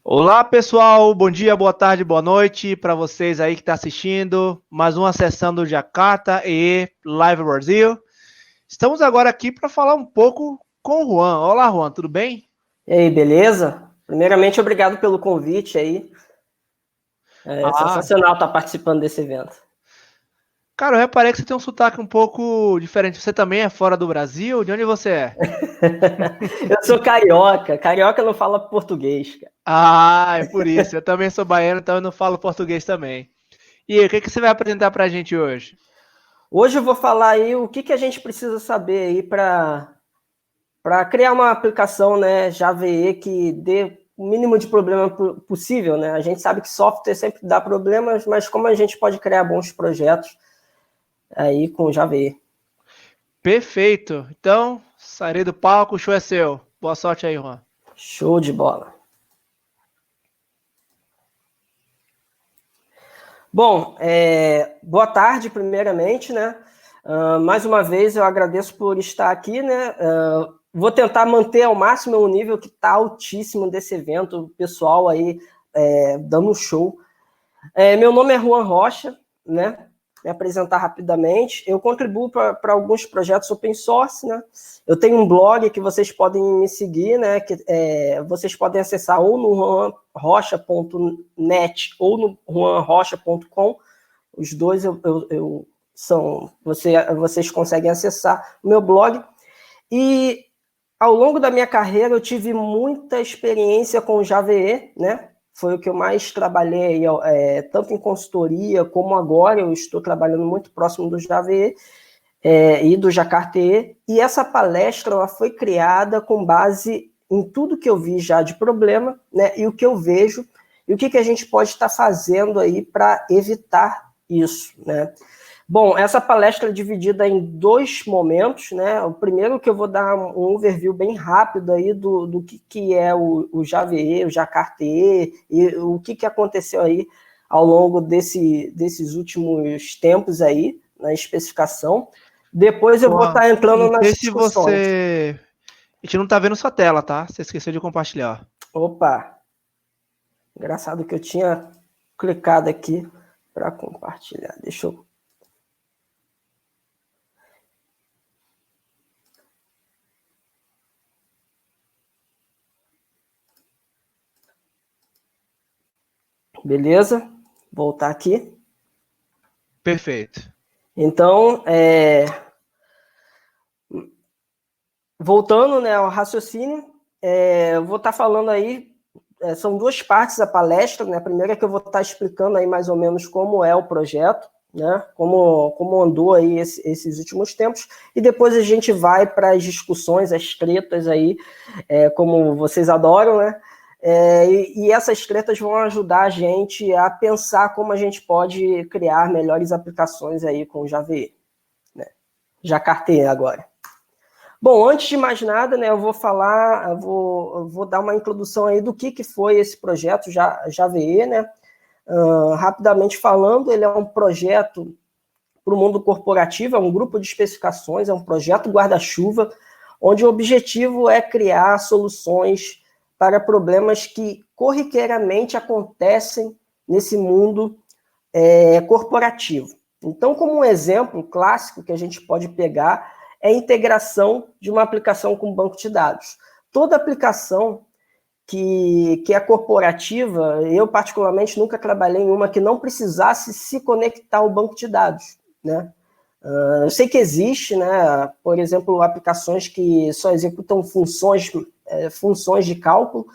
Olá, pessoal. Bom dia, boa tarde, boa noite para vocês aí que estão assistindo. Mais uma sessão do Jakarta e Live Brasil. Estamos agora aqui para falar um pouco com o Juan. Olá, Juan, tudo bem? E aí, beleza? Primeiramente, obrigado pelo convite aí. É Ah, sensacional estar participando desse evento. cara, eu reparei que você tem um sotaque um pouco diferente. Você também é fora do Brasil? De onde você é? Eu sou carioca. Carioca não fala português, cara. Ah, é por isso. Eu também sou baiano, então eu não falo português também. E aí, o que você vai apresentar para a gente hoje? Hoje eu vou falar aí o que a gente precisa saber aí para criar uma aplicação, né, Java EE que dê o mínimo de problema possível, né? A gente sabe que software sempre dá problemas, mas como a gente pode criar bons projetos aí com Java EE? Perfeito. Então, sairei do palco, o show é seu. Boa sorte aí, Juan. Show de bola. Bom, boa tarde, primeiramente, né? Mais uma vez eu agradeço por estar aqui, né? Vou tentar manter ao máximo o nível que está altíssimo desse evento, o pessoal aí dando um show. Meu nome é Juan Rocha, né? Me apresentar rapidamente. Eu contribuo para alguns projetos open source, né? Eu tenho um blog que vocês podem me seguir, né? Vocês podem acessar ou no juanrocha.net ou no juanrocha.com. Os dois vocês conseguem acessar o meu blog. E ao longo da minha carreira eu tive muita experiência com Java EE, né? Foi o que eu mais trabalhei, tanto em consultoria como agora eu estou trabalhando muito próximo do Java EE e do Jakarta EE. E essa palestra ela foi criada com base em tudo que eu vi já de problema, né? E o que eu vejo e o que a gente pode estar fazendo aí para evitar isso, né? Bom, essa palestra é dividida em dois momentos, né? O primeiro que eu vou dar um overview bem rápido aí do que é o Java EE, o Jakarta EE, e o que aconteceu aí ao longo desses últimos tempos aí, na especificação. Depois eu vou Juan, estar entrando não nas sei se discussões. você. A gente não tá vendo sua tela, tá? Você esqueceu de compartilhar. Opa, engraçado que eu tinha clicado aqui para compartilhar. Deixa eu... Beleza? Voltar aqui. Perfeito. Então, voltando, né, ao raciocínio, eu vou estar falando aí, são duas partes da palestra, né? A primeira é que eu vou estar explicando aí mais ou menos como é o projeto, né? Como andou aí esses últimos tempos, e depois a gente vai para as discussões, as tretas aí, como vocês adoram, né? E essas tretas vão ajudar a gente a pensar como a gente pode criar melhores aplicações aí com o Java EE, né? Jakarta EE agora. Bom, antes de mais nada, né, eu vou dar uma introdução aí do que foi esse projeto Java EE, né? Rapidamente falando, ele é um projeto para o mundo corporativo, é um grupo de especificações, é um projeto guarda-chuva, onde o objetivo é criar soluções para problemas que corriqueiramente acontecem nesse mundo corporativo. Então, como um exemplo clássico que a gente pode pegar é a integração de uma aplicação com banco de dados. Toda aplicação que é corporativa, eu particularmente nunca trabalhei em uma que não precisasse se conectar ao banco de dados, né? Eu sei que existe, né, por exemplo, aplicações que só executam funções de cálculo,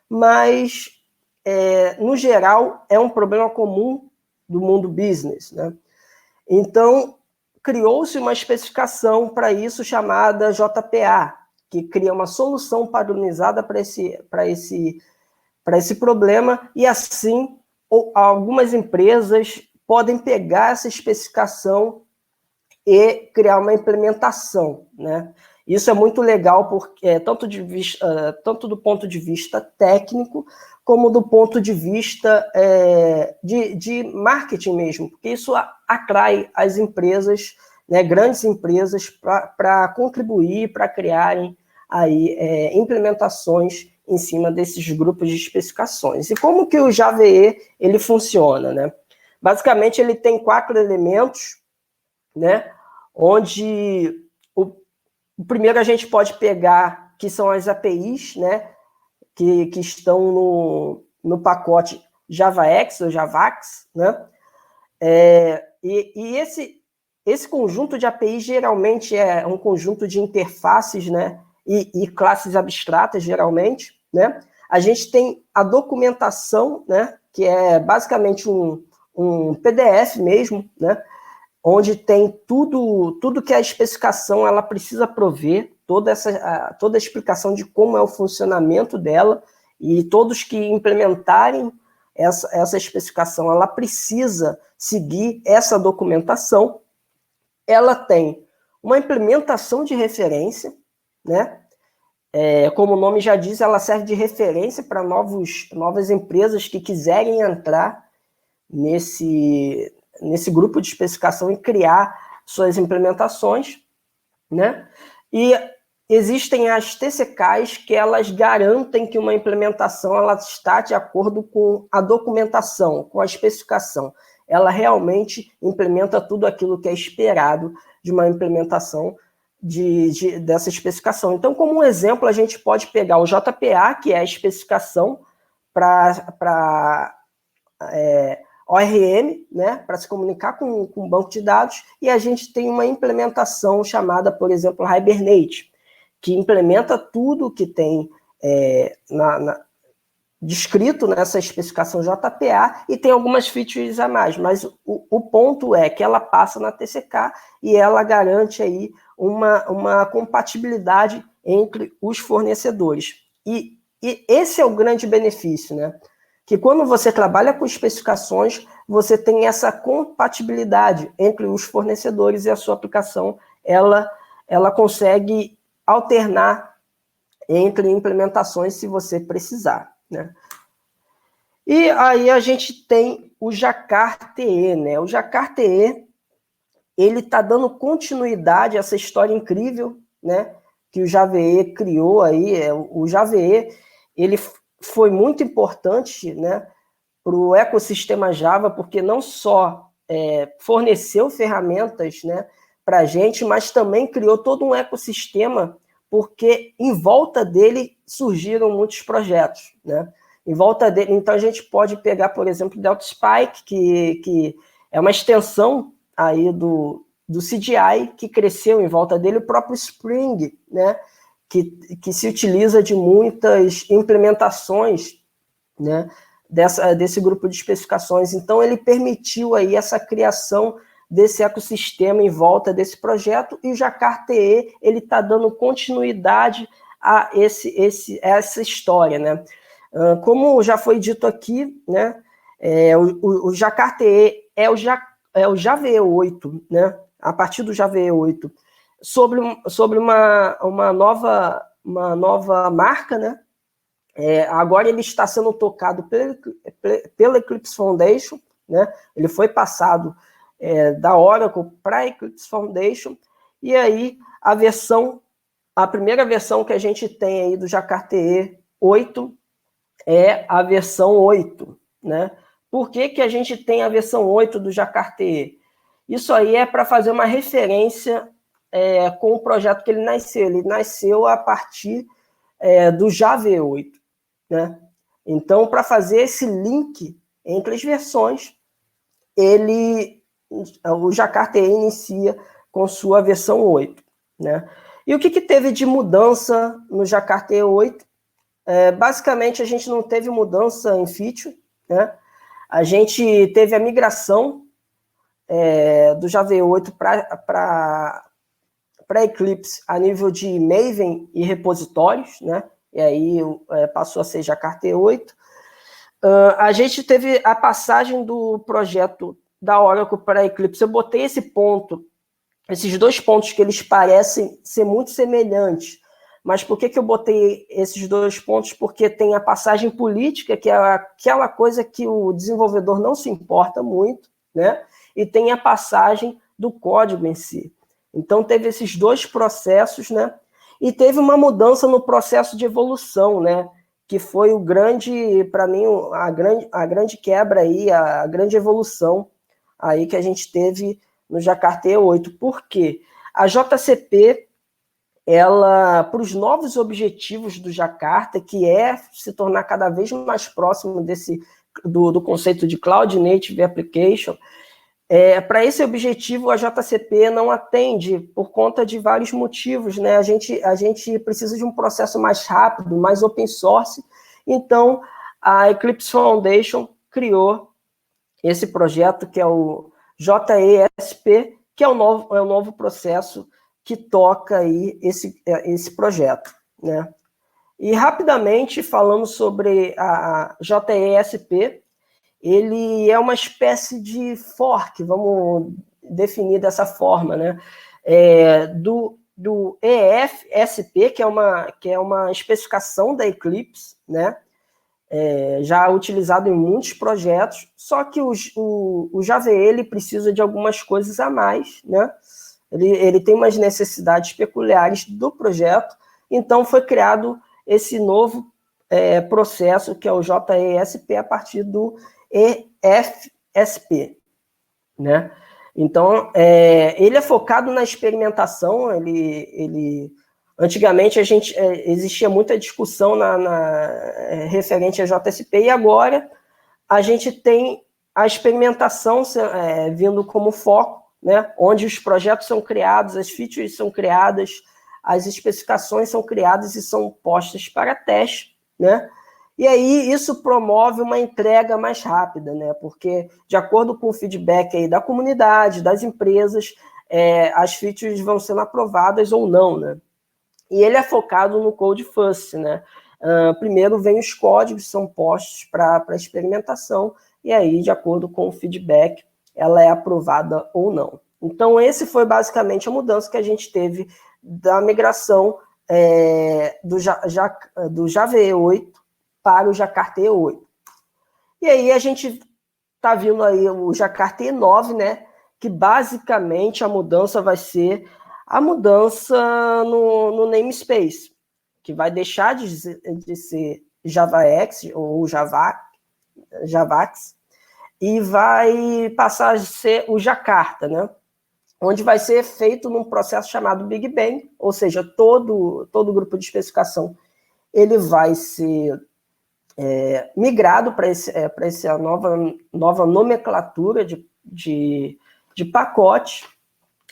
mas, no geral, é um problema comum do mundo business, né? Então, criou-se uma especificação para isso chamada JPA, que cria uma solução padronizada para esse problema, e assim algumas empresas podem pegar essa especificação e criar uma implementação, né? Isso é muito legal, porque tanto do ponto de vista técnico, como do ponto de vista de marketing mesmo, porque isso atrai as empresas, né, grandes empresas, para contribuir, para criarem aí implementações em cima desses grupos de especificações. E como que o JVE ele funciona, né? Basicamente, ele tem 4 elementos, né? Onde o primeiro a gente pode pegar, que são as APIs, né? Que estão no pacote JavaX ou Javax, né? E esse conjunto de APIs geralmente é um conjunto de interfaces, né? E classes abstratas, geralmente, né? A gente tem a documentação, né? Que é basicamente um PDF mesmo, né? Onde tem tudo que a especificação ela precisa prover, toda a explicação de como é o funcionamento dela, e todos que implementarem essa especificação, ela precisa seguir essa documentação. Ela tem uma implementação de referência, né? Como o nome já diz, ela serve de referência para novas empresas que quiserem entrar nesse grupo de especificação e criar suas implementações, né? E existem as TCKs que elas garantem que uma implementação ela está de acordo com a documentação, com a especificação. Ela realmente implementa tudo aquilo que é esperado de uma implementação dessa especificação. Então, como um exemplo, a gente pode pegar o JPA, que é a especificação para ORM, né, para se comunicar com um banco de dados, e a gente tem uma implementação chamada, por exemplo, Hibernate, que implementa tudo que tem descrito nessa especificação JPA e tem algumas features a mais, mas o ponto é que ela passa na TCK e ela garante aí uma compatibilidade entre os fornecedores. E esse é o grande benefício, né? Que quando você trabalha com especificações, você tem essa compatibilidade entre os fornecedores e a sua aplicação, ela consegue alternar entre implementações se você precisar, né? E aí a gente tem o Jacquard-TE, né? O Jacquard-TE, ele está dando continuidade a essa história incrível, né? Que o JVE criou aí. O JVE, ele foi muito importante, né, para o ecossistema Java, porque não só forneceu ferramentas, né, para a gente, mas também criou todo um ecossistema, porque em volta dele surgiram muitos projetos, né? Em volta dele, então a gente pode pegar, por exemplo, o Delta Spike, que é uma extensão aí do CGI, que cresceu em volta dele, o próprio Spring, né, que se utiliza de muitas implementações, né, desse grupo de especificações. Então, ele permitiu aí essa criação desse ecossistema em volta desse projeto, e o Jacquard-TE ele está dando continuidade a essa história, né? Como já foi dito aqui, né, o Jacquard-TE é o JVE 8, né? A partir do JVE 8, sobre uma nova marca, né? Agora ele está sendo tocado pela Eclipse Foundation, né? Ele foi passado da Oracle para a Eclipse Foundation, e aí a primeira versão que a gente tem aí do Jacquard-TE 8 é a versão 8, né? Por que a gente tem a versão 8 do Jacquard-TE? Isso aí é para fazer uma referência com o projeto que ele nasceu. Ele nasceu a partir do JVE 8, né? Então, para fazer esse link entre as versões, o Jacquard-TE inicia com sua versão 8, né? E o que teve de mudança no Jacquard-TE 8? Basicamente, a gente não teve mudança em feature, né? A gente teve a migração do JVE 8 para Eclipse a nível de Maven e repositórios, né? E aí passou a ser Jacquard-TE 8. A gente teve a passagem do projeto da Oracle para Eclipse. Eu botei esses dois pontos que eles parecem ser muito semelhantes. Mas por que eu botei esses dois pontos? Porque tem a passagem política, que é aquela coisa que o desenvolvedor não se importa muito, né? E tem a passagem do código em si. Então, teve esses dois processos, né? E teve uma mudança no processo de evolução, né? que foi o grande, para mim, a grande quebra aí, a grande evolução aí que a gente teve no Jakarta E8. Por quê? A JCP, ela, para os novos objetivos do Jakarta, que é se tornar cada vez mais próximo do conceito de Cloud Native Application, para esse objetivo, a JCP não atende por conta de vários motivos, né? A gente precisa de um processo mais rápido, mais open source. Então, a Eclipse Foundation criou esse projeto, que é o JESP, que é o novo processo que toca aí esse projeto, né? E, rapidamente, falando sobre a JESP, ele é uma espécie de fork, vamos definir dessa forma, né? Do EFSP, que é uma especificação da Eclipse, né? Já utilizado em muitos projetos, só que o JVE ele precisa de algumas coisas a mais, né? Ele tem umas necessidades peculiares do projeto, então foi criado esse novo processo, que é o JESP, a partir do EFSP, né? Então, ele é focado na experimentação. Antigamente existia muita discussão referente a JSP, e agora a gente tem a experimentação vindo como foco, né? Onde os projetos são criados, as features são criadas, as especificações são criadas e são postas para teste, né? E aí isso promove uma entrega mais rápida, né? Porque, de acordo com o feedback aí da comunidade, das empresas, as features vão sendo aprovadas ou não, né? E ele é focado no Code First, né? Primeiro vem os códigos, são postos para experimentação, e aí, de acordo com o feedback, ela é aprovada ou não. Então, esse foi basicamente a mudança que a gente teve da migração do JVE 8 para o Jakarta E8. E aí a gente está vindo aí o Jakarta E9, né? Que basicamente a mudança vai ser a mudança no namespace, que vai deixar de ser JavaX ou Javax, e vai passar a ser o Jakarta, né? Onde vai ser feito num processo chamado Big Bang, ou seja, todo o grupo de especificação ele vai ser migrado para essa nova nomenclatura de pacote,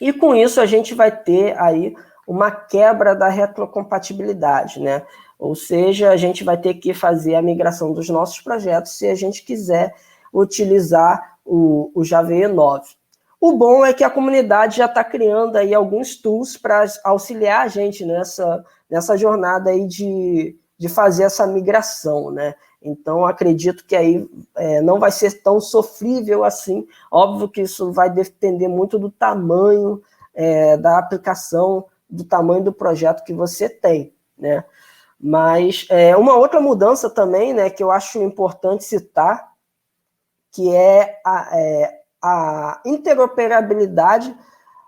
e com isso a gente vai ter aí uma quebra da retrocompatibilidade, né? Ou seja, a gente vai ter que fazer a migração dos nossos projetos se a gente quiser utilizar o JVE 9. O bom é que a comunidade já está criando aí alguns tools para auxiliar a gente nessa jornada aí de fazer essa migração, né? Então, acredito que aí não vai ser tão sofrível assim. Óbvio que isso vai depender muito do tamanho da aplicação, do tamanho do projeto que você tem, né? Mas uma outra mudança também, né, que eu acho importante citar, que é a interoperabilidade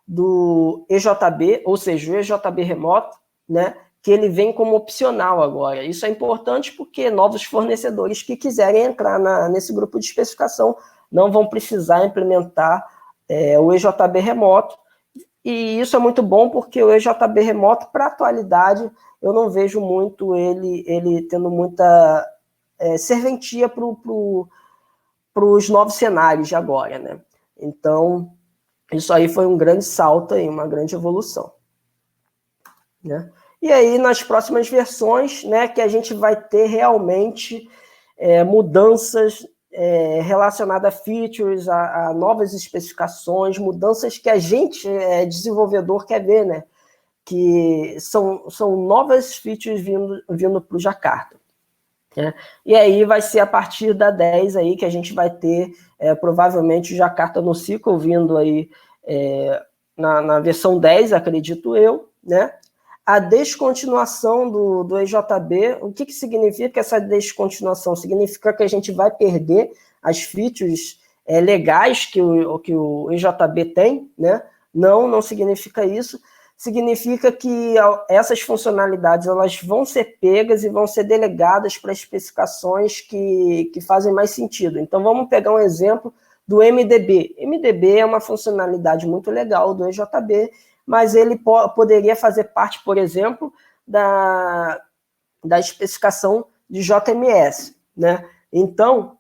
do EJB, ou seja, o EJB remoto, né, que ele vem como opcional agora. Isso é importante porque novos fornecedores que quiserem entrar nesse grupo de especificação não vão precisar implementar o EJB remoto. E isso é muito bom porque o EJB remoto, para a atualidade, eu não vejo muito ele tendo muita serventia para os novos cenários de agora, né? Então, isso aí foi um grande salto e uma grande evolução, né? E aí, nas próximas versões, né, que a gente vai ter realmente mudanças relacionadas a features, a novas especificações, mudanças que a gente, desenvolvedor, quer ver, né? Que são novas features vindo para o Jakarta. E aí vai ser a partir da 10 aí que a gente vai ter provavelmente o Jakarta NoSQL vindo aí na versão 10, acredito eu, né? A descontinuação do EJB, o que significa essa descontinuação? Significa que a gente vai perder as features legais que o EJB tem, né? Não significa isso. significa que essas funcionalidades elas vão ser pegas e vão ser delegadas para especificações que fazem mais sentido. Então, vamos pegar um exemplo do MDB. MDB é uma funcionalidade muito legal do EJB, mas ele poderia fazer parte, por exemplo, da especificação de JMS, né? Então,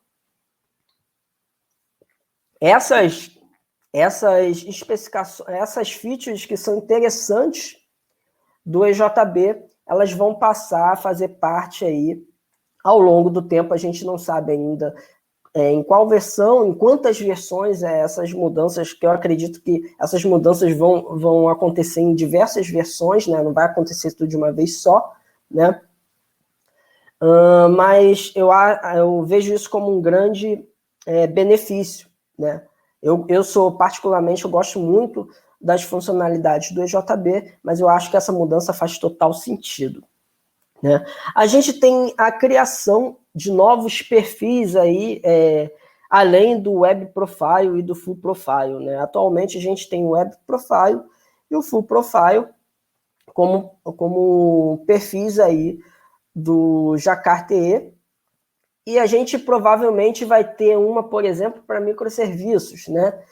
essas especificações, essas features que são interessantes do EJB, elas vão passar a fazer parte aí ao longo do tempo. A gente não sabe ainda em qual versão, em quantas versões essas mudanças, que eu acredito que essas mudanças vão acontecer em diversas versões, né? Não vai acontecer tudo de uma vez só, né? Mas eu vejo isso como um grande benefício, né? Eu sou particularmente, eu gosto muito das funcionalidades do EJB, mas eu acho que essa mudança faz total sentido, né? A gente tem a criação de novos perfis aí, além do Web Profile e do Full Profile, né? Atualmente a gente tem o Web Profile e o Full Profile como perfis aí do Jacquard-TE, e a gente provavelmente vai ter uma, por exemplo, para microserviços, né?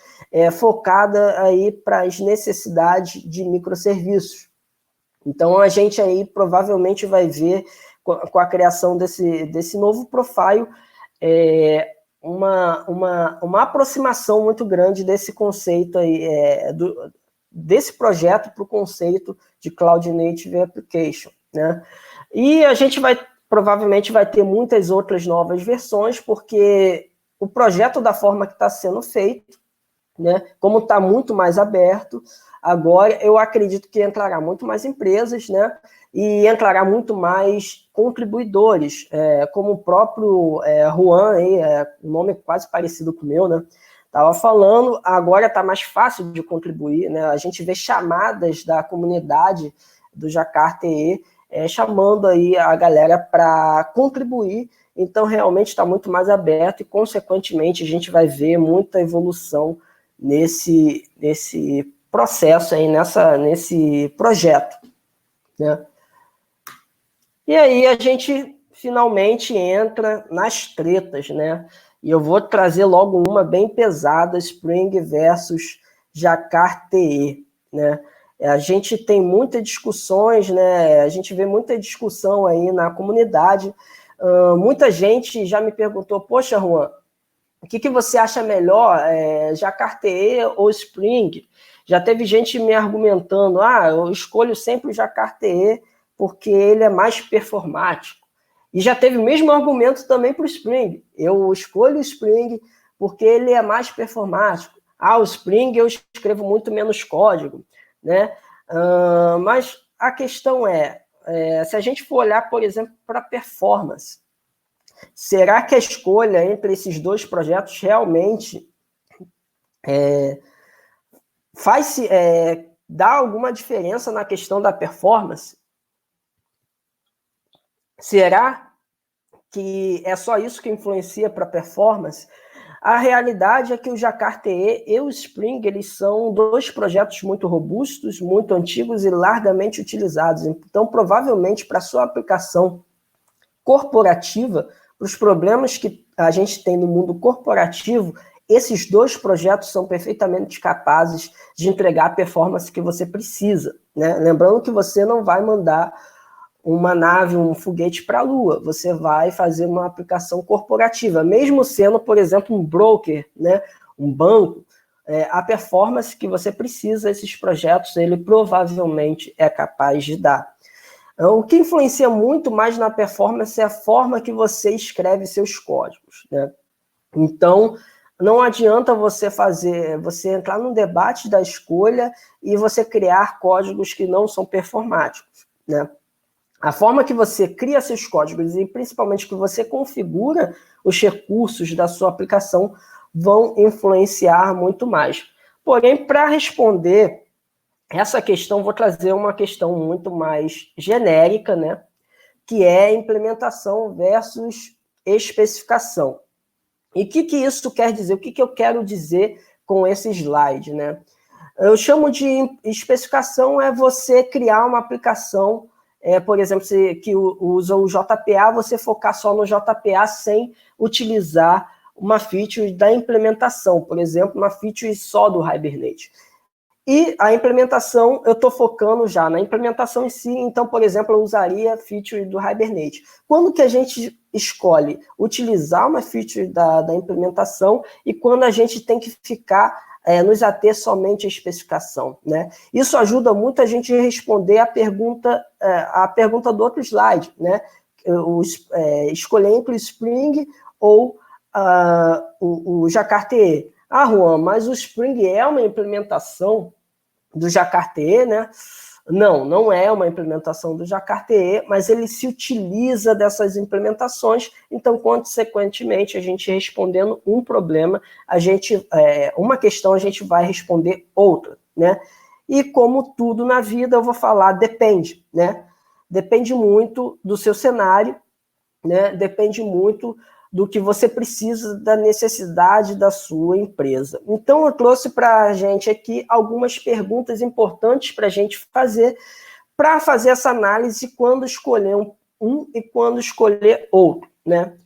Focada aí para as necessidades de microserviços. Então, a gente aí provavelmente vai ver, com a criação desse novo profile, uma aproximação muito grande desse conceito aí, desse projeto para o conceito de Cloud Native Application, né? E a gente provavelmente vai ter muitas outras novas versões, porque o projeto da forma que está sendo feito, né, como está muito mais aberto, agora eu acredito que entrará muito mais empresas, né, e entrará muito mais contribuidores, como o próprio Juan, um nome quase parecido com o meu, né, estava falando, agora está mais fácil de contribuir, né, a gente vê chamadas da comunidade do Jacquard-TE, chamando aí a galera para contribuir. Então realmente está muito mais aberto e, consequentemente, a gente vai ver muita evolução nesse processo aí, nesse projeto, né? E aí a gente finalmente entra nas tretas, né? E eu vou trazer logo uma bem pesada, Spring versus Jacquard-TE, né? A gente tem muitas discussões, né? A gente vê muita discussão aí na comunidade. Muita gente já me perguntou, poxa, Juan, o que você acha melhor, Jacquard-TE ou Spring? Já teve gente me argumentando, eu escolho sempre o Jacquard-TE porque ele é mais performático. E já teve o mesmo argumento também para o Spring. Eu escolho o Spring porque ele é mais performático. O Spring eu escrevo muito menos código, né? Mas a questão se a gente for olhar, por exemplo, para performance, será que a escolha entre esses dois projetos realmente dá alguma diferença na questão da performance? Será que é só isso que influencia para a performance? A realidade é que o Jacquard-TE e o Spring, eles são dois projetos muito robustos, muito antigos e largamente utilizados. Então, provavelmente, para a sua aplicação corporativa, para os problemas que a gente tem no mundo corporativo, esses dois projetos são perfeitamente capazes de entregar a performance que você precisa, né? Lembrando que você não vai mandar uma nave, um foguete para a Lua, você vai fazer uma aplicação corporativa, mesmo sendo, por exemplo, um broker, né, um banco, a performance que você precisa, esses projetos, ele provavelmente é capaz de dar. O que influencia muito mais na performance é a forma que você escreve seus códigos, né? Então, não adianta você entrar num debate da escolha e você criar códigos que não são performáticos, né? A forma que você cria seus códigos e principalmente que você configura os recursos da sua aplicação vão influenciar muito mais. Porém, para responder essa questão, vou trazer uma questão muito mais genérica, né? Que é implementação versus especificação. E o que isso quer dizer? O que eu quero dizer com esse slide, né? Eu chamo de especificação é você criar uma aplicação, por exemplo, que usa o JPA, você focar só no JPA sem utilizar uma feature da implementação, por exemplo, uma feature só do Hibernate. E a implementação, eu estou focando já na implementação em si, então, por exemplo, eu usaria a feature do Hibernate. Quando que a gente escolhe utilizar uma feature da implementação e quando a gente tem que ficar, nos ater somente à especificação, né? Isso ajuda muito a gente a responder a pergunta do outro slide, né? Escolher entre o Spring ou o Jacquard-TE. Juan, mas o Spring é uma implementação do Jacquard-TE, né? Não é uma implementação do Jacquard-TE, mas ele se utiliza dessas implementações, então, consequentemente, a gente respondendo um problema, uma questão a gente vai responder outra, né? E como tudo na vida, eu vou falar depende, né? Depende muito do seu cenário, né? Depende muito do que você precisa, da necessidade da sua empresa. Então, eu trouxe para a gente aqui algumas perguntas importantes para a gente fazer essa análise quando escolher um e quando escolher outro, né?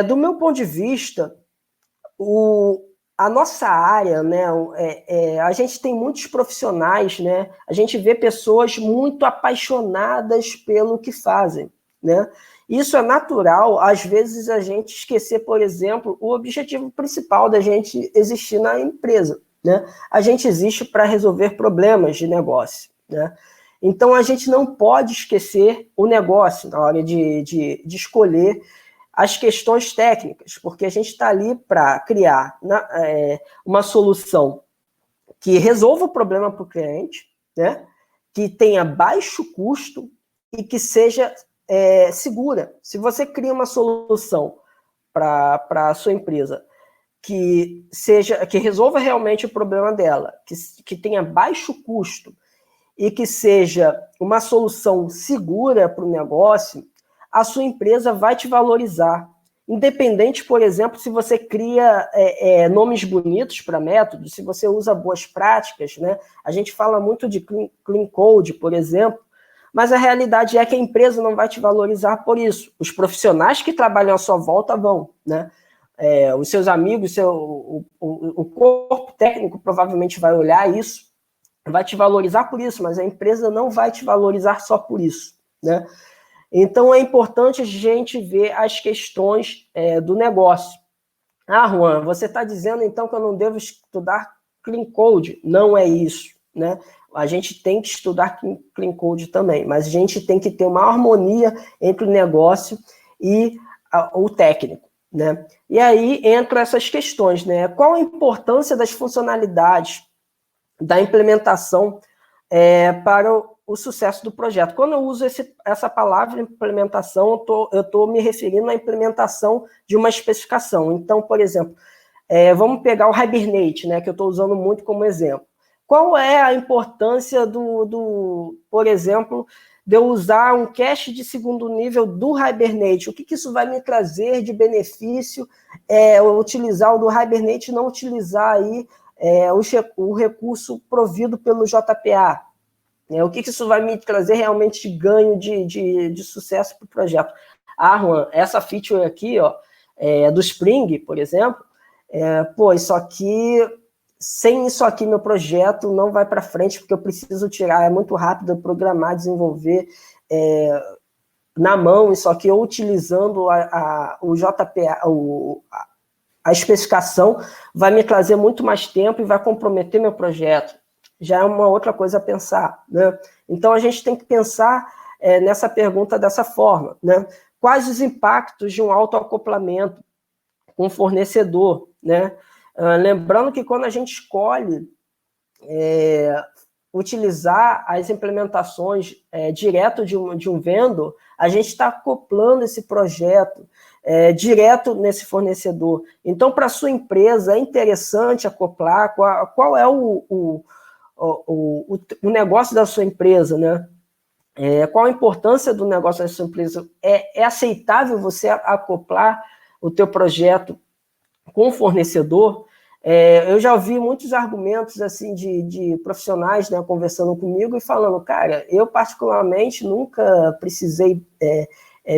Do meu ponto de vista, a nossa área, né, a gente tem muitos profissionais, né? A gente vê pessoas muito apaixonadas pelo que fazem, né? Isso é natural, às vezes, a gente esquecer, por exemplo, o objetivo principal da gente existir na empresa, né? A gente existe para resolver problemas de negócio, né? Então, a gente não pode esquecer o negócio na hora de escolher as questões técnicas, porque a gente está ali para criar uma solução que resolva o problema para o cliente, né? Que tenha baixo custo e que seja segura. Se você cria uma solução para a sua empresa que resolva realmente o problema dela, que tenha baixo custo e que seja uma solução segura para o negócio, a sua empresa vai te valorizar. Independente, por exemplo, se você cria nomes bonitos para métodos, se você usa boas práticas, né? A gente fala muito de clean code, por exemplo, mas a realidade é que a empresa não vai te valorizar por isso. Os profissionais que trabalham à sua volta vão, né? Os seus amigos, o corpo técnico provavelmente vai olhar isso, vai te valorizar por isso, mas a empresa não vai te valorizar só por isso, né? Então, é importante a gente ver as questões do negócio. Juan, você está dizendo, então, que eu não devo estudar Clean Code. Não é isso, né? A gente tem que estudar Clean Code também, mas a gente tem que ter uma harmonia entre o negócio e o técnico, né? E aí entram essas questões, né? Qual a importância das funcionalidades da implementação para o sucesso do projeto? Quando eu uso essa palavra implementação, eu estou me referindo à implementação de uma especificação. Então, por exemplo, vamos pegar o Hibernate, né, que eu estou usando muito como exemplo. Qual é a importância por exemplo, de eu usar um cache de segundo nível do Hibernate? O que isso vai me trazer de benefício utilizar o do Hibernate e não utilizar aí o recurso provido pelo JPA? O que isso vai me trazer realmente de ganho de sucesso para o projeto? Juan, essa feature aqui, ó, do Spring, por exemplo, isso aqui, sem isso aqui, meu projeto não vai para frente, porque eu preciso tirar, é muito rápido programar, desenvolver na mão isso aqui, ou utilizando o JPA, a especificação, vai me trazer muito mais tempo e vai comprometer meu projeto. Já é uma outra coisa a pensar, né? Então, a gente tem que pensar nessa pergunta dessa forma, né? Quais os impactos de um autoacoplamento com o fornecedor, né? Lembrando que quando a gente escolhe utilizar as implementações direto de um vendor, a gente está acoplando esse projeto direto nesse fornecedor. Então, para a sua empresa, é interessante acoplar qual é o negócio da sua empresa, né? Qual a importância do negócio da sua empresa? É aceitável você acoplar o teu projeto com o fornecedor? Eu já ouvi muitos argumentos assim de profissionais, né, conversando comigo e falando, cara, eu particularmente nunca precisei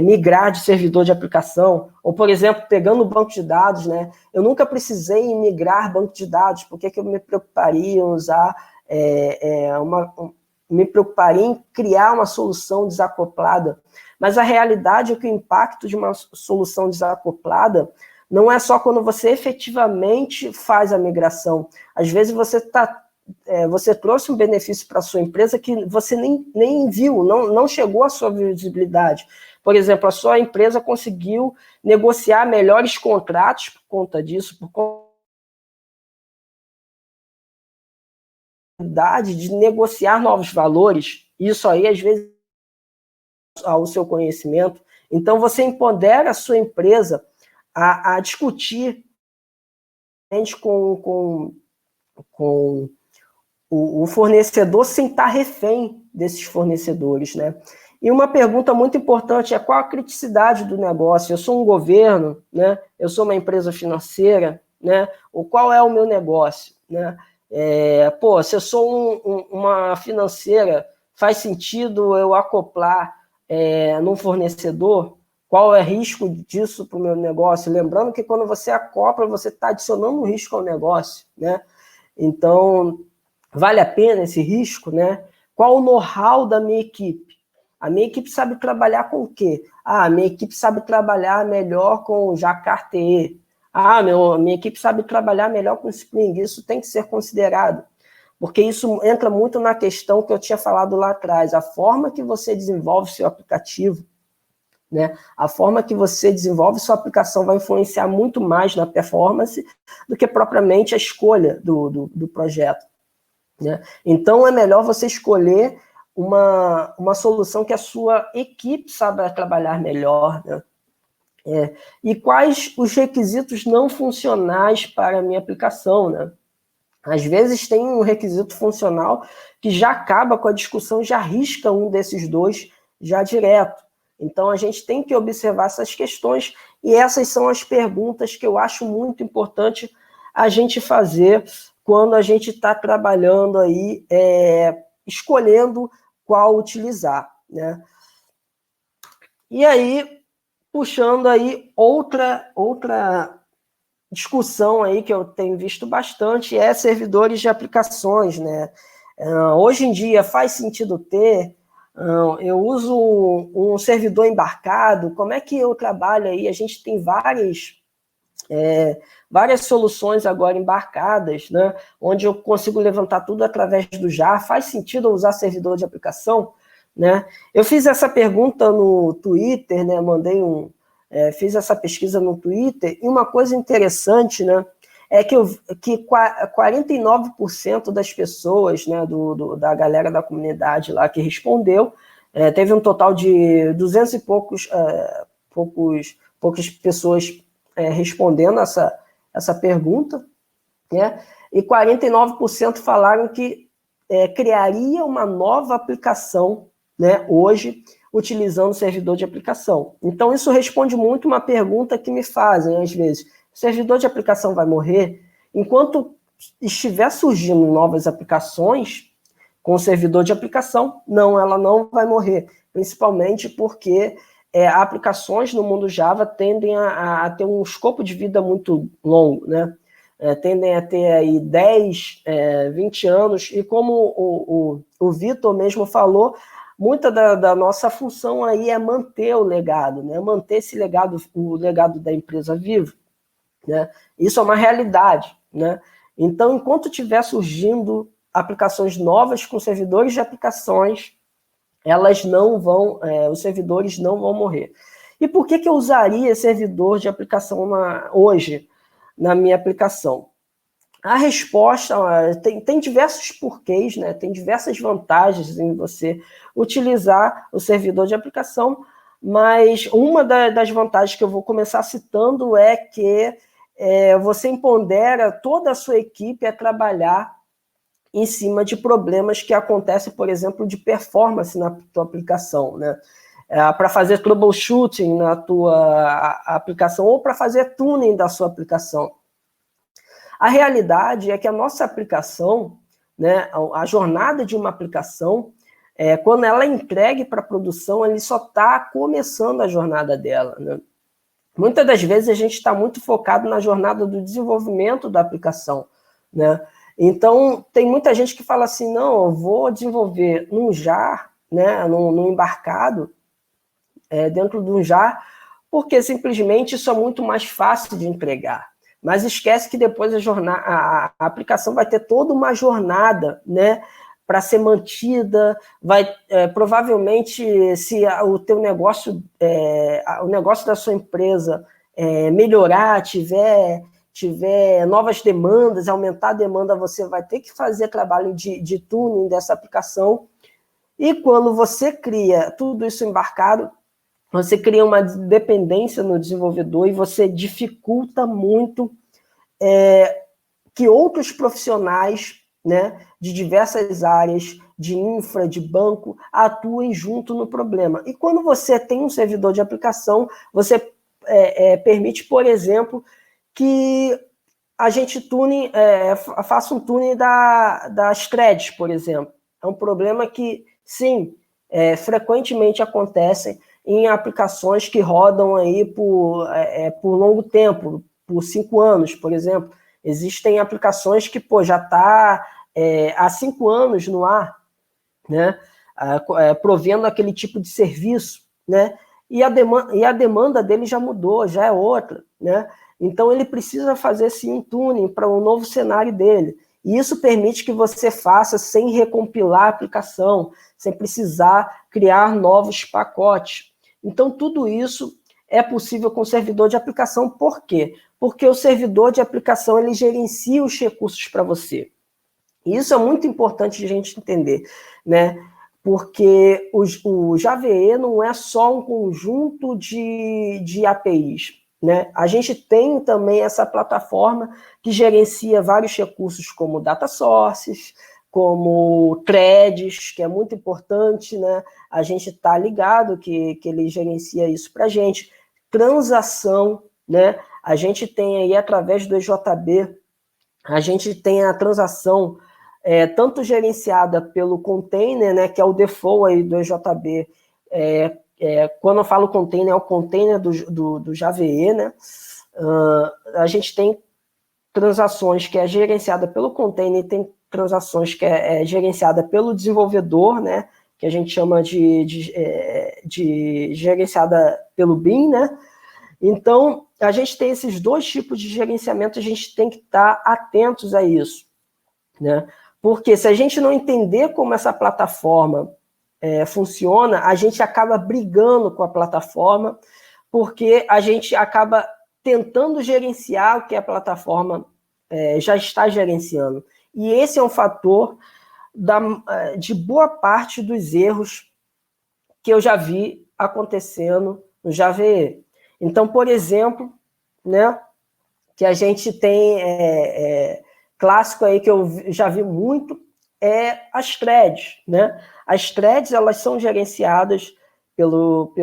migrar de servidor de aplicação, ou, por exemplo, pegando o banco de dados, né, eu nunca precisei migrar banco de dados, por que eu me preocuparia em usar me preocuparia em criar uma solução desacoplada? Mas a realidade é que o impacto de uma solução desacoplada não é só quando você efetivamente faz a migração. Às vezes você trouxe um benefício para a sua empresa que você nem viu, não chegou à sua visibilidade. Por exemplo, a sua empresa conseguiu negociar melhores contratos por conta disso, por conta de negociar novos valores. Isso aí, às vezes, ao seu conhecimento. Então, você empodera a sua empresa a discutir com o fornecedor sem estar refém desses fornecedores, né? E uma pergunta muito importante é qual a criticidade do negócio? Eu sou um governo, né? Eu sou uma empresa financeira, né? Ou qual é o meu negócio, né? Se eu sou uma financeira, faz sentido eu acoplar num fornecedor? Qual é o risco disso para o meu negócio? Lembrando que quando você acopla, você está adicionando um risco ao negócio, né? Então, vale a pena esse risco, né? Qual o know-how da minha equipe? A minha equipe sabe trabalhar com o quê? A minha equipe sabe trabalhar melhor com Jacquard-TE. Minha equipe sabe trabalhar melhor com Spring. Isso tem que ser considerado, porque isso entra muito na questão que eu tinha falado lá atrás, a forma que você desenvolve seu aplicativo, né? A forma que você desenvolve sua aplicação vai influenciar muito mais na performance do que propriamente a escolha do projeto, né? Então, é melhor você escolher uma solução que a sua equipe saiba trabalhar melhor, né? E quais os requisitos não funcionais para a minha aplicação, né? Às vezes tem um requisito funcional que já acaba com a discussão, já risca um desses dois já direto. Então, a gente tem que observar essas questões e essas são as perguntas que eu acho muito importante a gente fazer quando a gente está trabalhando aí, escolhendo qual utilizar, né? E aí, puxando aí outra discussão aí que eu tenho visto bastante é servidores de aplicações, né? Hoje em dia faz sentido ter, eu uso um servidor embarcado, como é que eu trabalho aí? A gente tem várias soluções agora embarcadas, né? Onde eu consigo levantar tudo através do JAR. Faz sentido usar servidor de aplicação, né? Eu fiz essa pergunta no Twitter, né? Fiz essa pesquisa no Twitter, e uma coisa interessante, né, é que 49% das pessoas, né, da galera da comunidade lá que respondeu, teve um total de 200 e poucas pessoas respondendo essa pergunta, né, e 49% falaram que criaria uma nova aplicação, né, hoje, utilizando o servidor de aplicação. Então, isso responde muito uma pergunta que me fazem, às vezes. O servidor de aplicação vai morrer? Enquanto estiver surgindo novas aplicações com o servidor de aplicação, não, ela não vai morrer. Principalmente porque aplicações no mundo Java tendem a ter um escopo de vida muito longo, né? Tendem a ter aí 10, 20 anos, e como o Vitor mesmo falou, muita da nossa função aí é manter o legado, né? Manter esse legado, o legado da empresa vivo, né? Isso é uma realidade, né? Então, enquanto estiver surgindo aplicações novas com servidores de aplicações, os servidores não vão morrer. E por que eu usaria servidor de aplicação hoje na minha aplicação? A resposta tem diversos porquês, né? Tem diversas vantagens em você utilizar o servidor de aplicação, mas uma das vantagens que eu vou começar citando é que você empodera toda a sua equipe a trabalhar em cima de problemas que acontecem, por exemplo, de performance na tua aplicação, né? Para fazer troubleshooting na tua aplicação ou para fazer tuning da sua aplicação. A realidade é que a nossa aplicação, né, a jornada de uma aplicação, quando ela é entregue para a produção, ele só está começando a jornada dela, né? Muitas das vezes a gente está muito focado na jornada do desenvolvimento da aplicação, né? Então, tem muita gente que fala assim, não, eu vou desenvolver num jar, né, num embarcado, dentro de um jar, porque simplesmente isso é muito mais fácil de entregar. Mas esquece que depois a aplicação vai ter toda uma jornada, né, para ser mantida, provavelmente, se o teu negócio, o negócio da sua empresa melhorar, tiver novas demandas, aumentar a demanda, você vai ter que fazer trabalho de tuning dessa aplicação. E quando você cria tudo isso embarcado, você cria uma dependência no desenvolvedor e você dificulta muito que outros profissionais, né, de diversas áreas, de infra, de banco, atuem junto no problema. E quando você tem um servidor de aplicação, você permite, por exemplo, que a gente faça um tuning das threads, por exemplo. É um problema que, sim, frequentemente acontece em aplicações que rodam aí por longo tempo, por 5 anos, por exemplo. Existem aplicações que já está há 5 anos no ar, né, provendo aquele tipo de serviço, né, e a demanda dele já mudou, já é outra, né? Então ele precisa fazer sim um tuning para um novo cenário dele. E isso permite que você faça sem recompilar a aplicação, sem precisar criar novos pacotes. Então tudo isso é possível com o servidor de aplicação. Por quê? Porque o servidor de aplicação ele gerencia os recursos para você. E isso é muito importante de a gente entender, né? Porque o JVE não é só um conjunto de APIs, né? A gente tem também essa plataforma que gerencia vários recursos como data sources, como threads, que é muito importante, né? A gente está ligado que ele gerencia isso para a gente. Transação, né? A gente tem aí, através do EJB, a gente tem a transação tanto gerenciada pelo container, né, que é o default aí do EJB. Quando eu falo container, é o container do JVE, né? A gente tem transações que é gerenciada pelo container, tem transações que é gerenciada pelo desenvolvedor, né, que a gente chama de gerenciada pelo BIM, né? Então, a gente tem esses dois tipos de gerenciamento, a gente tem que estar atentos a isso, né? Porque se a gente não entender como essa plataforma funciona, a gente acaba brigando com a plataforma, porque a gente acaba tentando gerenciar o que a plataforma já está gerenciando. E esse é um fator de boa parte dos erros que eu já vi acontecendo no JVE. Então, por exemplo, né, que a gente tem clássico aí que eu já vi muito as threads, né? As threads, elas são gerenciadas pelo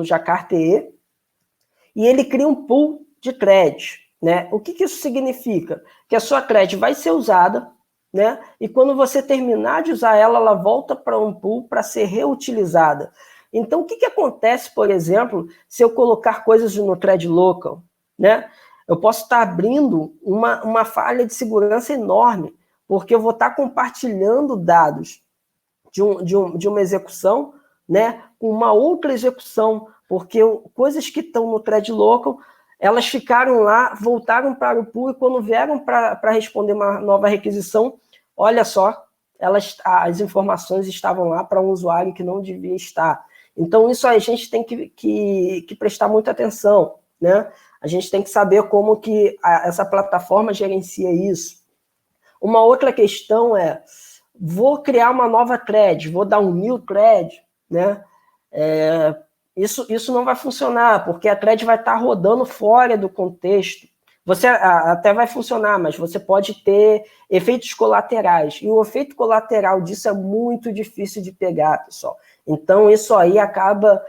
Jakarta-E e ele cria um pool de threads, né? O que isso significa? Que a sua thread vai ser usada, né? E quando você terminar de usar ela, ela volta para um pool para ser reutilizada. Então, o que acontece, por exemplo, se eu colocar coisas no thread local, né? Eu posso estar abrindo uma falha de segurança enorme, porque eu vou estar compartilhando dados de uma execução, né, com uma outra execução, porque coisas que estão no thread local, elas ficaram lá, voltaram para o pool, e quando vieram para responder uma nova requisição, olha só, as informações estavam lá para um usuário que não devia estar. Então, isso a gente tem que prestar muita atenção, né? A gente tem que saber como que essa plataforma gerencia isso. Uma outra questão vou criar uma nova thread, vou dar um new thread, né? Isso não vai funcionar, porque a thread vai estar rodando fora do contexto, Você até vai funcionar, mas você pode ter efeitos colaterais. E o efeito colateral disso é muito difícil de pegar, pessoal. Então, isso aí acaba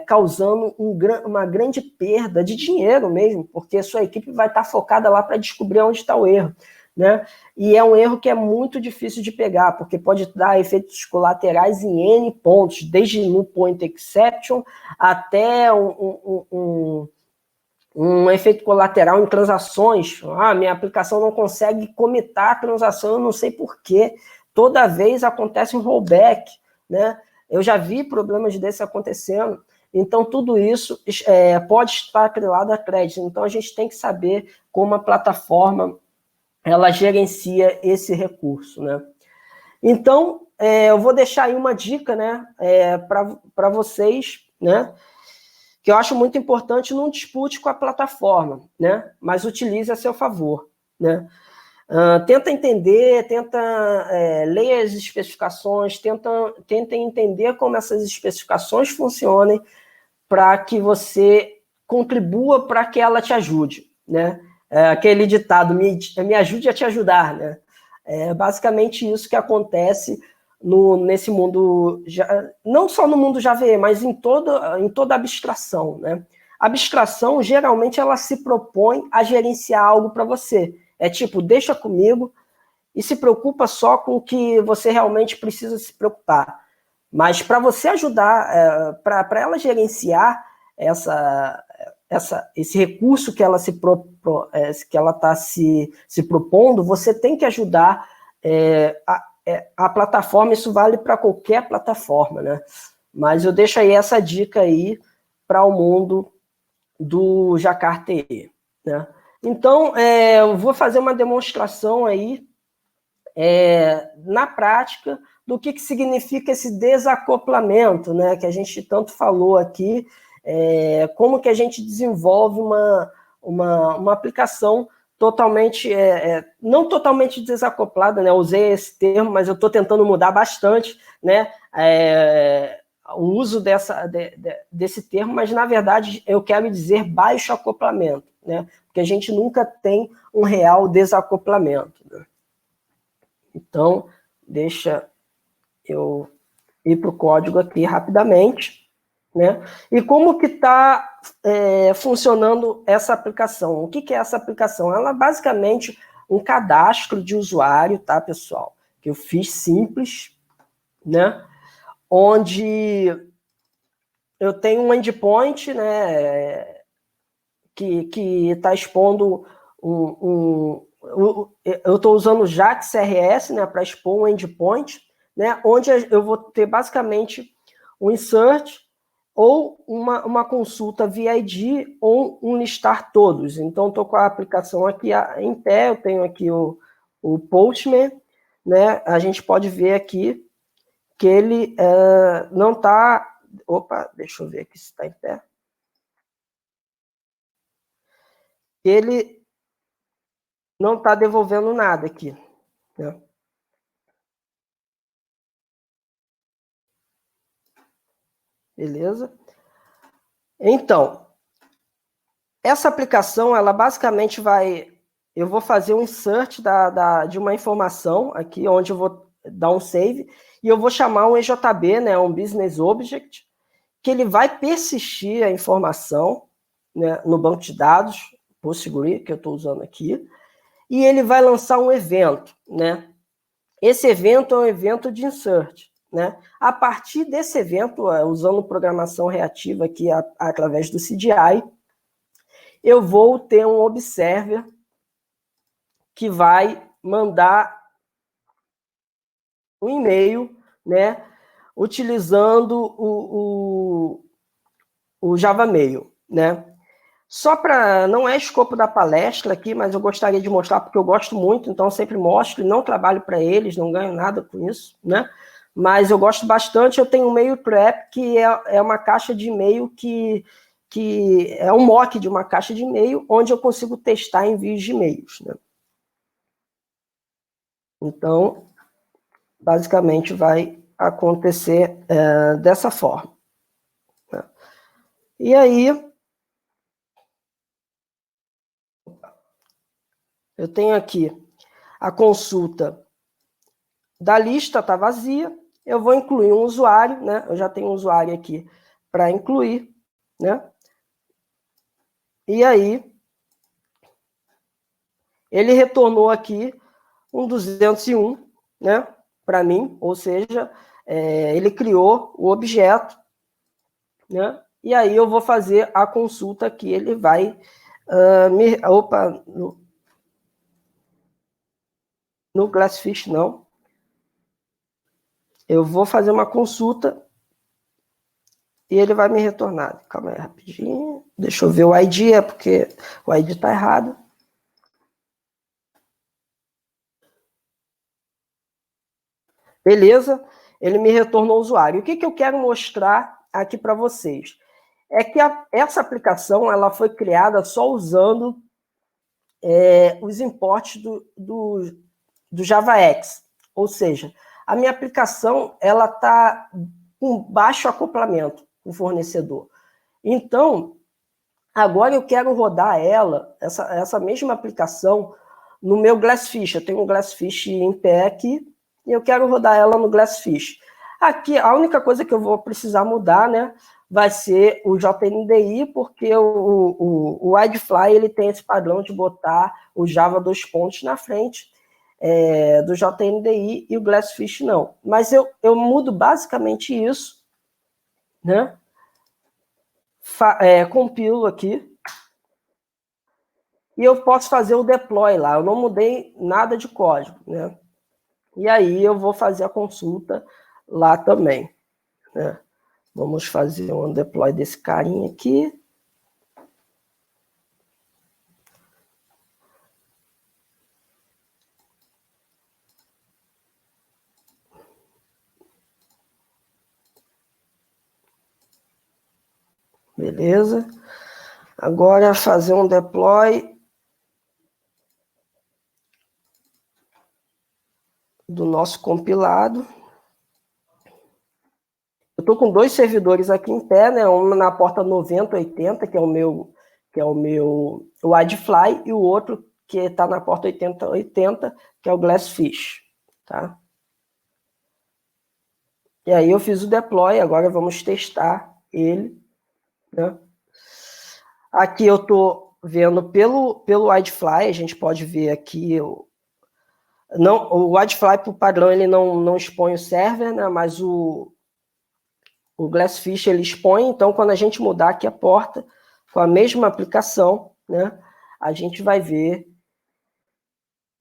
causando uma grande perda de dinheiro mesmo, porque a sua equipe vai estar focada lá para descobrir onde está o erro, né? E é um erro que é muito difícil de pegar, porque pode dar efeitos colaterais em N pontos, desde no point exception até um efeito colateral em transações. Minha aplicação não consegue comitar a transação, eu não sei porquê. Toda vez acontece um rollback, né? Eu já vi problemas desse acontecendo. Então, tudo isso pode estar atrelado a crédito. Então, a gente tem que saber como a plataforma ela gerencia esse recurso, né? Então, eu vou deixar aí uma dica, né, para vocês, né, que eu acho muito importante: não dispute com a plataforma, né, mas utilize a seu favor, né? Tenta entender, ler as especificações, tenta entender como essas especificações funcionem para que você contribua para que ela te ajude, né? Aquele ditado, me ajude a te ajudar, né? É basicamente isso que acontece nesse mundo, não só no mundo JVE, mas em toda abstração, né? A abstração, geralmente, ela se propõe a gerenciar algo para você. É tipo, deixa comigo e se preocupa só com o que você realmente precisa se preocupar. Mas para você ajudar, para ela gerenciar esse recurso que ela está se propondo, você tem que ajudar a plataforma. Isso vale para qualquer plataforma, né? Mas eu deixo aí essa dica aí para o mundo do Jakarta, né? Então, eu vou fazer uma demonstração aí, na prática, do que significa esse desacoplamento, né, que a gente tanto falou aqui, como que a gente desenvolve uma aplicação totalmente, não totalmente desacoplada, né, usei esse termo, mas eu estou tentando mudar bastante, né, o uso desse termo, mas, na verdade, eu quero dizer baixo acoplamento, né, porque a gente nunca tem um real desacoplamento, né? Então, deixa eu ir para o código aqui rapidamente, né? E como que está funcionando essa aplicação? O que é essa aplicação? Ela é basicamente um cadastro de usuário, tá, pessoal? Que eu fiz simples, né? Onde eu tenho um endpoint, né? Que está expondo eu estou usando o JAX CRS, né, para expor um endpoint, né, onde eu vou ter basicamente um insert ou uma consulta via ID ou um listar todos. Então, estou com a aplicação aqui em pé, eu tenho aqui o Postman, né, a gente pode ver aqui que ele não está... Opa, deixa eu ver aqui se está em pé. Ele não está devolvendo nada aqui, né? Beleza? Então, essa aplicação, ela basicamente eu vou fazer um insert de uma informação aqui, onde eu vou dar um save, e eu vou chamar um EJB, né, um Business Object, que ele vai persistir a informação, né, no banco de dados, Postgre, que eu estou usando aqui, e ele vai lançar um evento, né? Esse evento é um evento de insert, né? A partir desse evento, usando programação reativa aqui através do CDI, eu vou ter um observer que vai mandar um e-mail, né, utilizando o Java Mail, né? Só para... Não é escopo da palestra aqui, mas eu gostaria de mostrar porque eu gosto muito, então eu sempre mostro, e não trabalho para eles, não ganho nada com isso, né? Mas eu gosto bastante. Eu tenho um Mail Trap, que é uma caixa de e-mail que é um mock de uma caixa de e-mail, onde eu consigo testar envios de e-mails, né? Então, basicamente, vai acontecer dessa forma, né? E aí, eu tenho aqui a consulta da lista, está vazia, eu vou incluir um usuário, né? Eu já tenho um usuário aqui para incluir, né? E aí, ele retornou aqui um 201, né? Para mim, ou seja, ele criou o objeto, né? E aí eu vou fazer a consulta que ele vai no Glassfish não. Eu vou fazer uma consulta e ele vai me retornar. Calma aí, rapidinho. Deixa eu ver o ID, porque o ID está errado. Beleza, ele me retornou o usuário. O que eu quero mostrar aqui para vocês? É que essa aplicação ela foi criada só usando os imports do JavaX. Ou seja, a minha aplicação ela está com baixo acoplamento com o fornecedor. Então, agora eu quero rodar essa mesma aplicação, no meu Glassfish. Eu tenho um Glassfish em pé aqui, e eu quero rodar ela no Glassfish. Aqui, a única coisa que eu vou precisar mudar, né, vai ser o JNDI, porque o WideFly ele tem esse padrão de botar o Java 2 pontos na frente do JNDI e o Glassfish não. Mas eu mudo basicamente isso, né? Compilo aqui, e eu posso fazer o deploy lá. Eu não mudei nada de código, né? E aí eu vou fazer a consulta lá também, né? Vamos fazer um deploy desse carinha aqui. Beleza. Agora fazer um deploy do nosso compilado. Eu estou com 2 servidores aqui em pé, né? Um na porta 9080, que é o meu WideFly, e o outro que está na porta 8080, que é o Glassfish, tá? E aí eu fiz o deploy, agora vamos testar ele, né? Aqui eu estou vendo pelo WideFly, a gente pode ver aqui o WideFly, por padrão, ele não expõe o server, né? Mas o Glassfish ele expõe, então quando a gente mudar aqui a porta com a mesma aplicação, né, a gente vai ver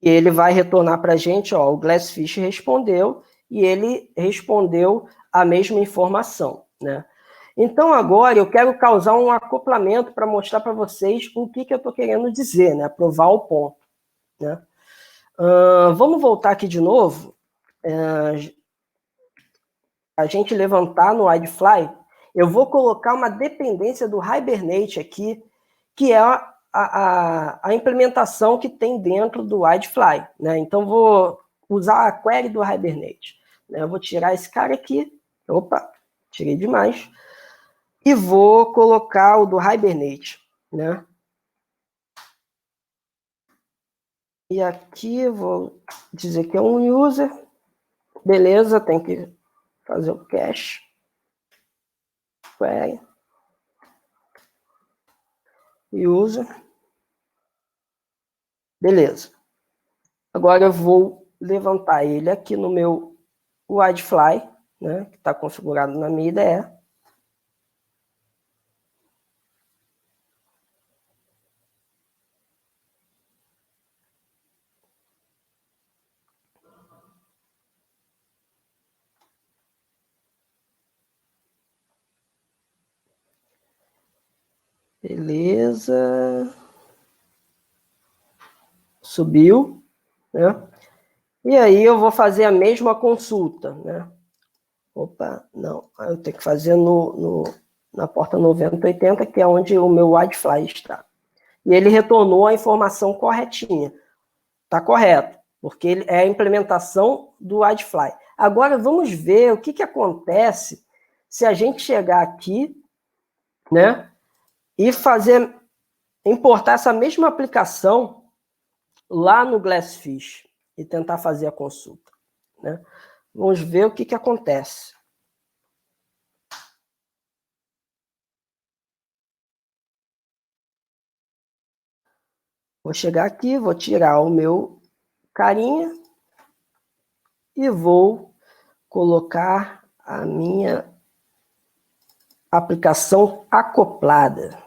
e ele vai retornar para a gente, ó, o Glassfish respondeu e ele respondeu a mesma informação, né? Então agora eu quero causar um acoplamento para mostrar para vocês o que eu estou querendo dizer, né? Provar o ponto, né? Vamos voltar aqui de novo. A gente levantar no WideFly, eu vou colocar uma dependência do Hibernate aqui, que é a implementação que tem dentro do WideFly, né? Então, vou usar a query do Hibernate, né? Eu vou tirar esse cara aqui, opa, tirei demais, e vou colocar o do Hibernate, né? E aqui eu vou dizer que é um user, beleza, tem que fazer o cache, query, user, beleza. Agora eu vou levantar ele aqui no meu WideFly, né, que está configurado na minha IDE. Beleza. Subiu, né? E aí eu vou fazer a mesma consulta, né? Opa, não. Eu tenho que fazer na porta 9080, que é onde o meu WideFly está. E ele retornou a informação corretinha. Está correto, porque ele é a implementação do WideFly. Agora vamos ver o que acontece se a gente chegar aqui, né? E importar essa mesma aplicação lá no Glassfish e tentar fazer a consulta, né? Vamos ver o que acontece. Vou chegar aqui, vou tirar o meu carinha e vou colocar a minha aplicação acoplada.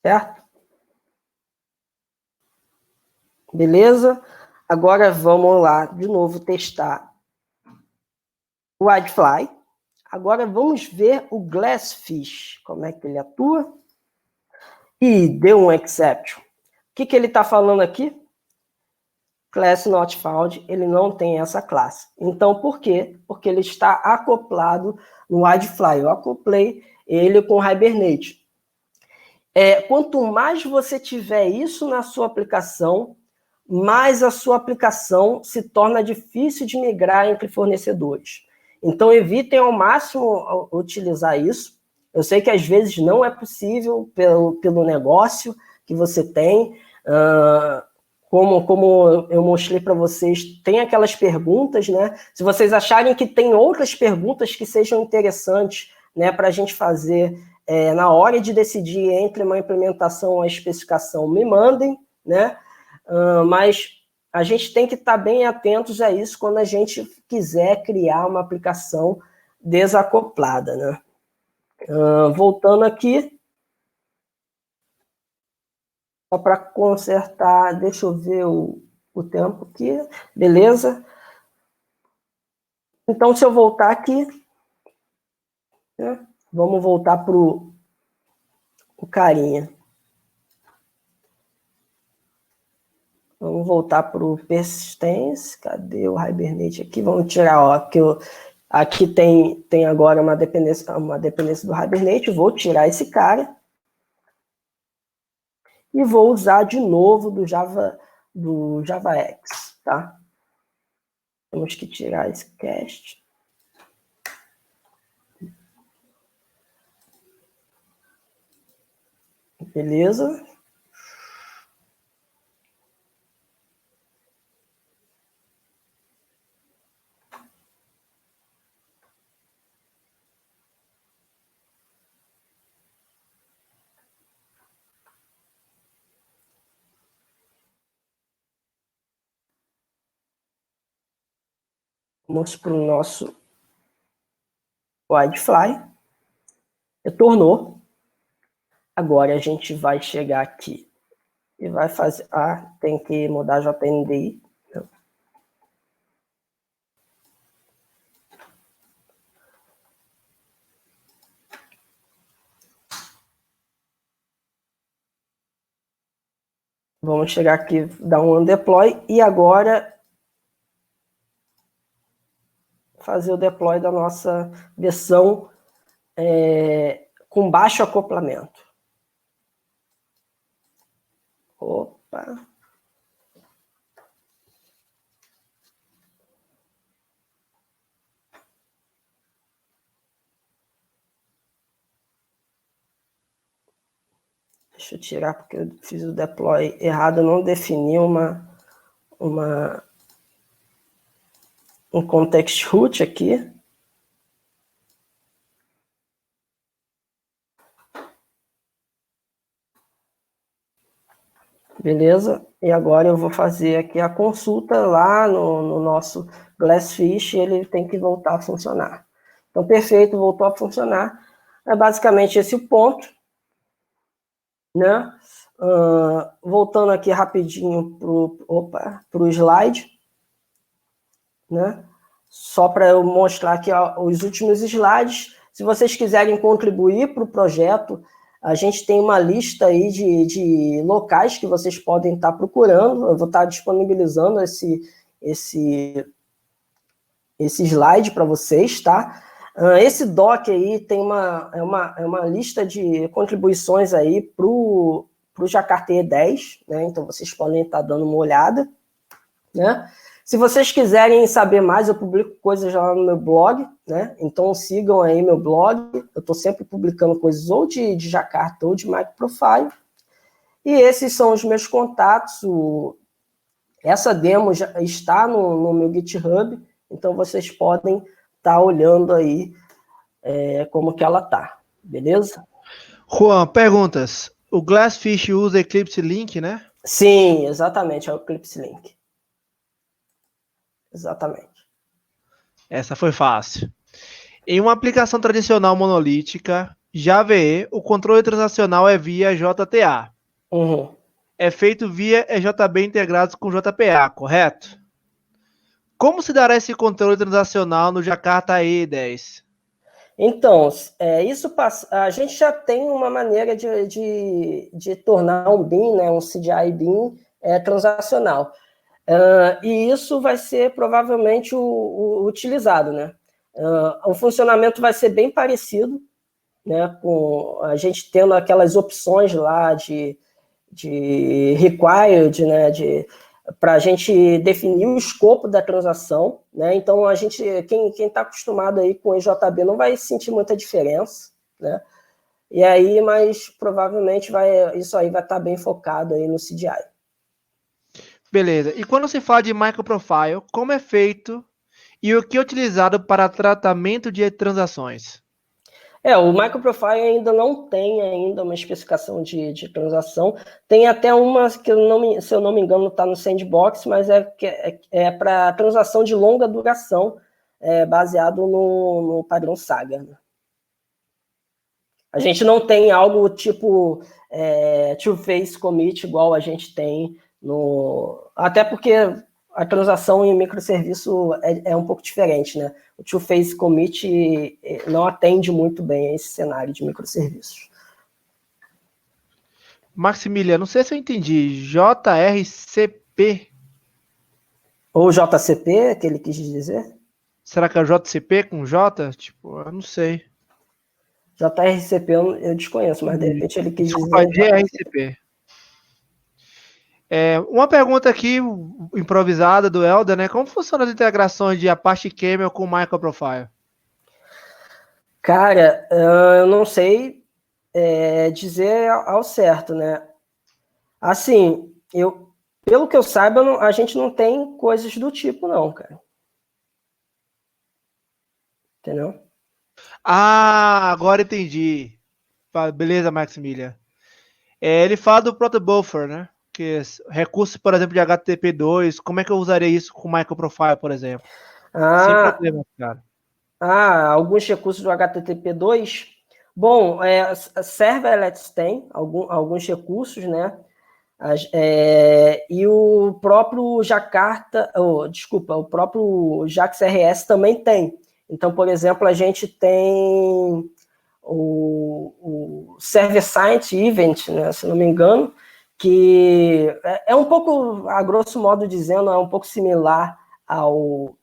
Certo? Beleza? Agora vamos lá de novo testar o WideFly. Agora vamos ver o Glassfish, como é que ele atua. E deu um exception. O que ele está falando aqui? Class not found, ele não tem essa classe. Então, por quê? Porque ele está acoplado no WideFly. Eu acoplei ele com o Hibernate. Quanto mais você tiver isso na sua aplicação, mais a sua aplicação se torna difícil de migrar entre fornecedores. Então, evitem ao máximo utilizar isso. Eu sei que às vezes não é possível pelo negócio que você tem. Como eu mostrei para vocês, tem aquelas perguntas, né? Se vocês acharem que tem outras perguntas que sejam interessantes, né, para a gente fazer na hora de decidir entre uma implementação ou a especificação, me mandem, né? Mas a gente tem que estar bem atentos a isso quando a gente quiser criar uma aplicação desacoplada, né? Voltando aqui, só para consertar, deixa eu ver o tempo aqui, beleza? Então, se eu voltar aqui, né, vamos voltar para o carinha. Vamos voltar para o persistence. Cadê o Hibernate aqui? Vamos tirar, ó, que aqui tem agora uma dependência do Hibernate. Vou tirar esse cara. E vou usar de novo do JavaX, tá? Temos que tirar esse cast. Beleza? Vamos para o nosso WideFly. Retornou. Agora a gente vai chegar aqui e vai fazer... tem que mudar JNDI. Vamos chegar aqui, dar um undeploy e agora fazer o deploy da nossa versão com baixo acoplamento. Opa! Deixa eu tirar porque eu fiz o deploy errado, eu não defini um context root aqui. Beleza? E agora eu vou fazer aqui a consulta lá no nosso Glassfish e ele tem que voltar a funcionar. Então, perfeito, voltou a funcionar. É basicamente esse o ponto, né? Voltando aqui rapidinho para o slide, né? Só para eu mostrar aqui os últimos slides. Se vocês quiserem contribuir para o projeto, a gente tem uma lista aí de locais que vocês podem estar procurando. Eu vou estar disponibilizando esse slide para vocês, tá? Esse doc aí tem uma lista de contribuições aí para o Jakarta E10, né? Então vocês podem estar dando uma olhada, né? Se vocês quiserem saber mais, eu publico coisas lá no meu blog, né? Então sigam aí meu blog. Eu estou sempre publicando coisas ou de Jakarta ou de Microprofile. E esses são os meus contatos. Essa demo já está no meu GitHub, então vocês podem estar olhando aí como que ela tá, beleza? Juan, perguntas. O Glassfish usa Eclipse Link, né? Sim, exatamente, é o Eclipse Link. Exatamente. Essa foi fácil. Em uma aplicação tradicional monolítica, JVE, o controle transacional é via JTA. Uhum. É feito via EJB integrados com JPA, correto? Como se dará esse controle transacional no Jakarta E10? Então, a gente já tem uma maneira de tornar um BIM, né, um CDI BIM transacional. E isso vai ser provavelmente o utilizado, né? O funcionamento vai ser bem parecido, né, com a gente tendo aquelas opções lá de required, né, para a gente definir o escopo da transação, né? Então quem está acostumado aí com EJB não vai sentir muita diferença, né? E aí, mas provavelmente isso aí vai estar bem focado aí no CDI. Beleza. E quando se fala de microprofile, como é feito e o que é utilizado para tratamento de transações? O microprofile ainda não tem ainda uma especificação de transação. Tem até uma que, se eu não me engano, está no Sandbox, mas é para transação de longa duração, baseado no padrão Saga. Né? A gente não tem algo tipo two-phase commit igual a gente tem até porque a transação em microserviço é um pouco diferente, né? O two-phase commit não atende muito bem a esse cenário de microserviços. Maximiliano, não sei se eu entendi. JRCP. Ou JCP, que ele quis dizer? Será que é o JCP com J? Tipo, eu não sei. JRCP eu desconheço, mas de repente ele quis Desculpa, dizer... GRCP. Uma pergunta aqui, improvisada do Helder, né? Como funcionam as integrações de Apache Camel com Microprofile? Cara, eu não sei dizer ao certo, né? Assim, pelo que eu saiba, a gente não tem coisas do tipo, não, cara. Entendeu? Ah, agora entendi. Beleza, Maximilian. Ele fala do protobuffer, né? Que recursos, por exemplo, de HTTP2, como é que eu usaria isso com Microprofile, por exemplo? Sem problema, cara. Alguns recursos do HTTP2. Bom, serverlets tem alguns recursos, né? E o próprio Jakarta, o próprio JAX-RS também tem. Então, por exemplo, a gente tem o Server-Side Event, né, se não me engano, que é um pouco, a grosso modo dizendo, é um pouco similar ao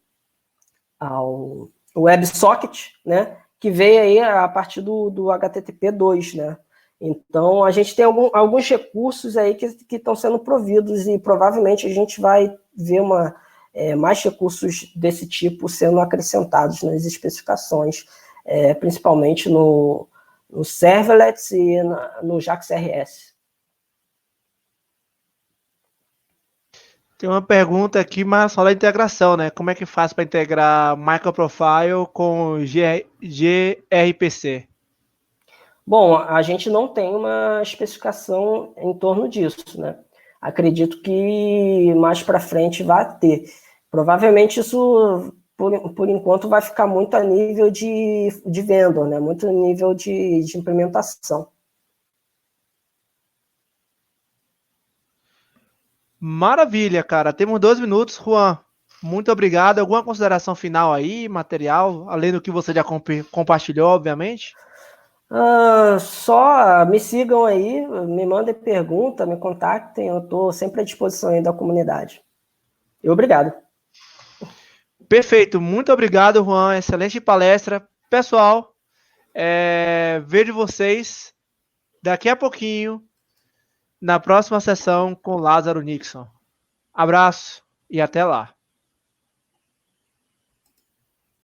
WebSocket, né, que veio aí a partir do HTTP2, né. Então, a gente tem alguns recursos aí que estão sendo providos e provavelmente a gente vai ver mais recursos desse tipo sendo acrescentados nas especificações, principalmente no Serverlets e no JAX-RS. Tem uma pergunta aqui, mas só da integração, né? Como é que faz para integrar Microprofile com gRPC? Bom, a gente não tem uma especificação em torno disso, né? Acredito que mais para frente vai ter. Provavelmente isso, por enquanto, vai ficar muito a nível de vendor, né? Muito a nível de implementação. Maravilha, cara. Temos 2 minutos, Juan. Muito obrigado. Alguma consideração final aí, material, além do que você já compartilhou, obviamente? Só me sigam aí, me mandem pergunta, me contactem, eu estou sempre à disposição aí da comunidade. E obrigado. Perfeito, muito obrigado, Juan. Excelente palestra. Pessoal, vejo vocês daqui a pouquinho na próxima sessão com Lázaro Nixon. Abraço e até lá.